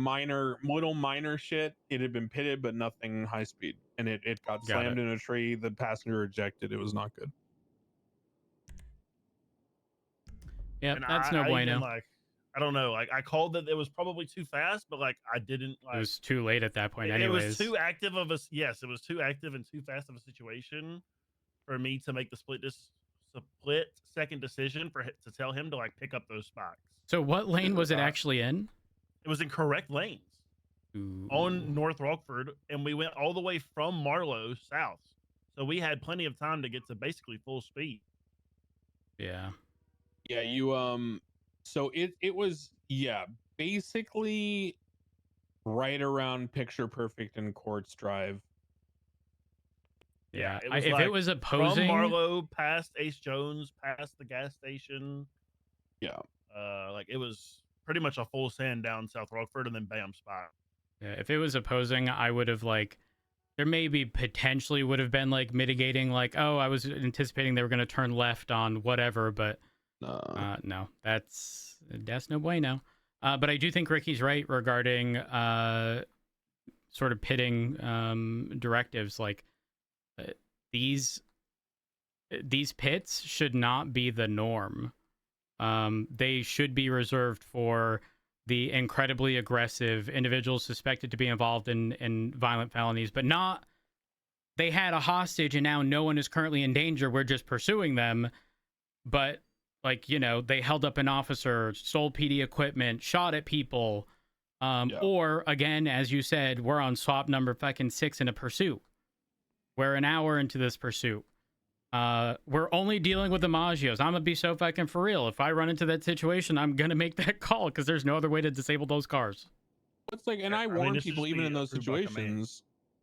little minor shit. It had been pitted, but nothing high speed. And it got slammed in a tree. The passenger ejected. It was not good. Yeah, that's no bueno. I don't know. Like I called that it was probably too fast, but like I didn't. Like, it was too late at that point. Anyways, it was too active of a it was too active and too fast of a situation for me to make the split second decision to tell him to like pick up those spikes. So what lane was it actually in? It was in correct lanes. Ooh. On North Rockford, and we went all the way from Marlow south. So we had plenty of time to get to basically full speed. Yeah. Yeah, so it was basically right around Picture Perfect and Quartz Drive. Yeah, if it was opposing from Marlow past Ace Jones, past the gas station, Yeah. Like it was pretty much a full send down South Rockford and then bam, spot. Yeah, if it was opposing, I would have like, there maybe potentially would have been like mitigating, like, oh, I was anticipating they were going to turn left on whatever, but no, that's no bueno. But I do think Ricky's right regarding sort of pitting directives. Like these pits should not be the norm. They should be reserved for the incredibly aggressive individuals suspected to be involved in violent felonies, but not, they had a hostage and now no one is currently in danger, we're just pursuing them. But like, you know, they held up an officer, stole PD equipment, shot at people. Or again, as you said, we're on swap number fucking 6 in a pursuit. We're an hour into this pursuit. We're only dealing with the Maggios. I'm gonna be so fucking for real. If I run into that situation, I'm gonna make that call because there's no other way to disable those cars. It's like, and I warn people even in those situations,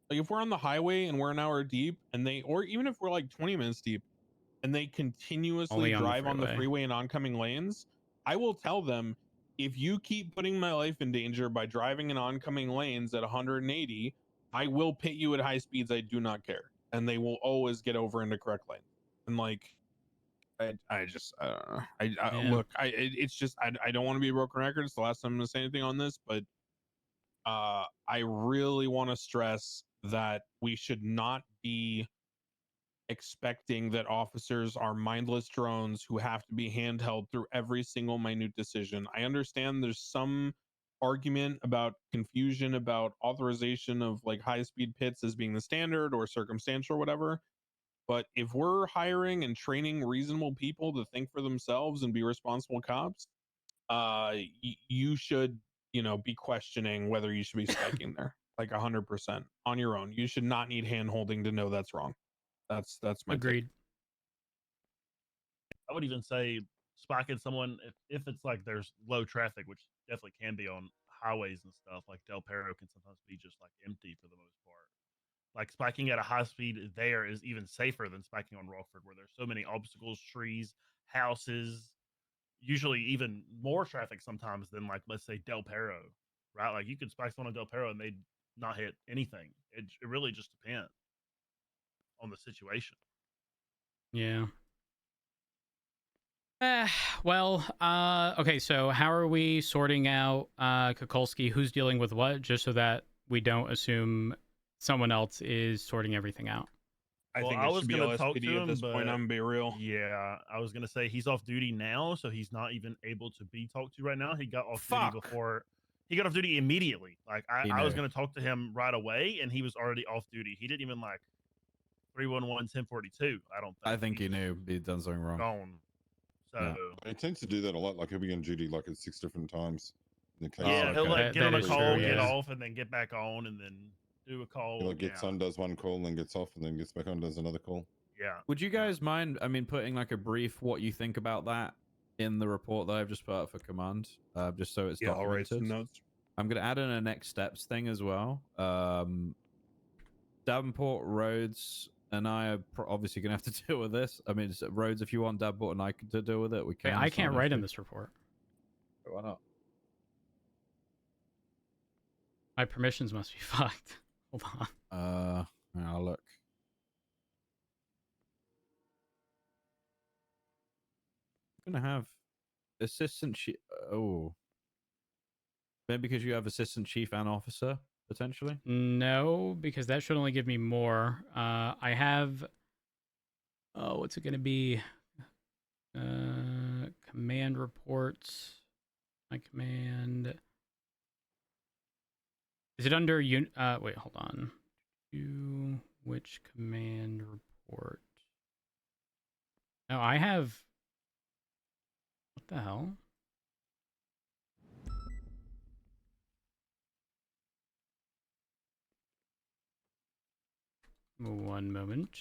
like if we're on the highway and we're an hour deep and they, or even if we're like 20 minutes deep and they continuously drive on the freeway and oncoming lanes, I will tell them, if you keep putting my life in danger by driving in oncoming lanes at 180, I will pit you at high speeds. I do not care. And they will always get over into correct lane. And like, I just, I don't know. Look, it's just, I don't want to be a broken record. It's the last time I'm gonna say anything on this, but I really want to stress that we should not be expecting that officers are mindless drones who have to be handheld through every single minute decision. I understand there's some argument about confusion about authorization of like high speed pits as being the standard or circumstantial or whatever. But if we're hiring and training reasonable people to think for themselves and be responsible cops, you should, you know, be questioning whether you should be spiking there, like 100% on your own. You should not need hand holding to know that's wrong. That's my agreed. Take. I would even say spiking someone if it's like there's low traffic, which definitely can be on highways and stuff. Like Del Perro can sometimes be just like empty for the most part. Like spiking at a high speed there is even safer than spiking on Rockford, where there's so many obstacles, trees, houses, usually even more traffic sometimes than like, let's say, Del Perro, right? Like you could spike someone on Del Perro and they'd not hit anything. It really just depends on the situation. Yeah. Well, okay, so how are we sorting out Kukulski, who's dealing with what, just so that we don't assume someone else is sorting everything out? I think it should be LSPD at this point. I'm gonna be real. Yeah, I was gonna say he's off duty now, so he's not even able to be talked to right now. He got off duty before. He got off duty immediately. Like I was gonna talk to him right away, and he was already off duty. He didn't even like 311 1042. I don't think. I think he knew he'd done something wrong. Gone. So he tends to do that a lot. Like he'll be on duty like at 6 different times. Yeah, he'll like get on a call, get off, and then get back on, and then do a call. He like gets on, does one call, and then gets off, and then gets back on, does another call. Yeah. Would you guys mind, I mean, putting like a brief what you think about that in the report that I've just put out for command, just so it's documented? I'll write some notes. I'm going to add in a next steps thing as well. Davenport, Rhodes, and I are obviously going to have to deal with this. I mean, Rhodes, if you want Davenport and I to deal with it, we can. Hey, I can't write in this report. Why not? My permissions must be fucked. Hold on. I'll look. I'm gonna have assistant chief. Oh, maybe because you have assistant chief and officer potentially. No, because that should only give me more. I have. Oh, what's it gonna be? Command reports. My command. Is it under wait, hold on. Which command report? No, I have. What the hell? One moment.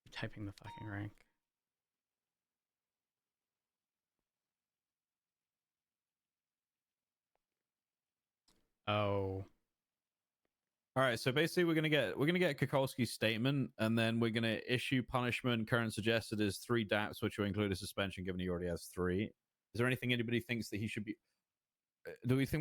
I'm typing the fucking rank. Oh. All right, so basically we're gonna get Kukolski's statement, and then we're gonna issue punishment. Current suggested is 3 DAPs, which will include a suspension, given he already has 3. Is there anything anybody thinks that he should be? Do we think